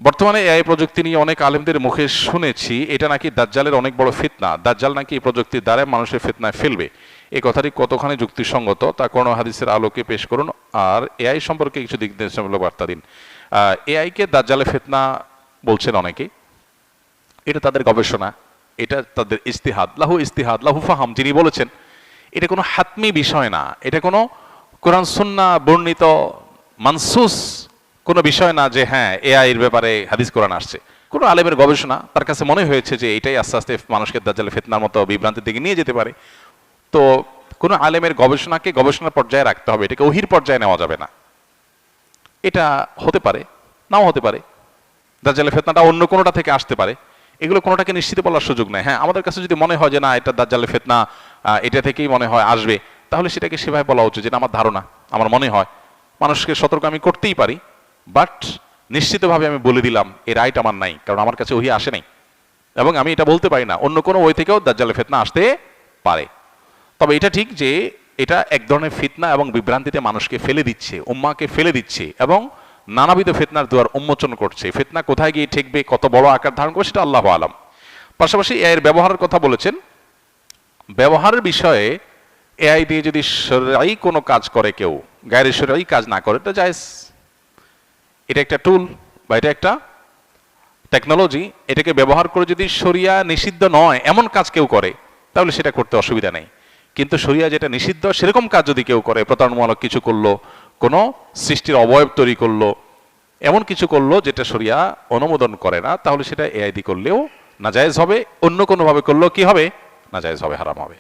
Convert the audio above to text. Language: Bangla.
বর্তমানে এআই প্রযুক্তি নিয়ে অনেক আলেমদের মুখে শুনেছি এটা নাকি দাজ্জালের অনেক বড় ফিতনা, দাজ্জাল নাকি এই প্রযুক্তির দ্বারা মানুষের ফিতনায় ফেলবে। এই কথাটি কতখানি যুক্তিসঙ্গত তা কোন হাদিসের আলোকে পেশ করুন, আর এআই সম্পর্কে কিছু দিক নির্দেশনামূলক বার্তা দিন। এআইকে দাজ্জালের ফিতনা বলছেন অনেকে, এটা তাদের গবেষণা, এটা তাদের ইস্তিহাদ, লাহু ফাহাম, যিনি বলেছেন এটা কোনো হাতমি বিষয় না, এটা কোনো কোরআন সুন্নাহ বর্ণিত মানসুস কোনো বিষয় না যে হ্যাঁ এআই এর ব্যাপারে হাদিস কোরআন আসছে। কোনো আলেমের গবেষণা, তার কাছে মনে হয়েছে যে এটাই আস্তে আস্তে মানুষকে দাজ্জালের ফিতনার মতো বিভ্রান্তির দিকে নিয়ে যেতে পারে। তো কোনো আলেমের গবেষণাকে গবেষণার পর্যায়ে রাখতে হবে, এটাকে ওহির পর্যায়ে নেওয়া যাবে না। এটা হতে পারে, নাও হতে পারে, দাজ্জালের ফিতনাটা অন্য কোনোটা থেকে আসতে পারে, এগুলো কোনোটাকে নিশ্চিত বলার সুযোগ নেই। হ্যাঁ, আমাদের কাছে যদি মনে হয় যে না এটা দাজ্জালের ফিতনা, এটা থেকেই মনে হয় আসবে, তাহলে সেটাকে সেভাবে বলা উচিত, যেটা আমার ধারণা, আমার মনে হয়। মানুষকে সতর্ক আমি করতেই পারি, বাট নিশ্চিতভাবে আমি বলে দিলাম এই রাইট আমার নাই, কারণ আমার কাছে ওহি আসে নাই, এবং আমি এটা বলতে পারি না অন্য কোনো ওই থেকেও দাজ্জালের ফিতনা আসতে পারে। তবে এটা ঠিক যে এটা এক ধরনের ফিতনা এবং বিভ্রান্তিতে মানুষকে ফেলে দিচ্ছে, উম্মাকে ফেলে দিচ্ছে, এবং নানাবিধ ফিতনার দুয়ার উন্মোচন করছে। ফিতনা কোথায় গিয়ে ঠেকবে, কত বড় আকার ধারণ করবে, সেটা আল্লাহু আলাম। পাশাপাশি এর ব্যবহারের কথা বলেছেন। ব্যবহারের বিষয়ে এআই দিয়ে যদি শরঈ কোনো কাজ করে কেউ, গায়রে শরঈ কাজ না করে, এটা জায়েজ। এটা একটা টুল বা এটা একটা টেকনোলজি, এটাকে ব্যবহার করে যদি শরিয়া নিষিদ্ধ নয় এমন কাজ কেউ করে, তাহলে সেটা করতে অসুবিধা নেই। কিন্তু শরিয়া যেটা নিষিদ্ধ সেরকম কাজ যদি কেউ করে, প্রতারণামূলক কিছু করলো, কোনো সৃষ্টির অবয়ব তৈরি করলো, এমন কিছু করলো যেটা শরিয়া অনুমোদন করে না, তাহলে সেটা এআই দিয়ে করলেও নাজায়েজ হবে, অন্য কোনোভাবে করলেও কি হবে, নাজায়েজ হবে, হারাম হবে।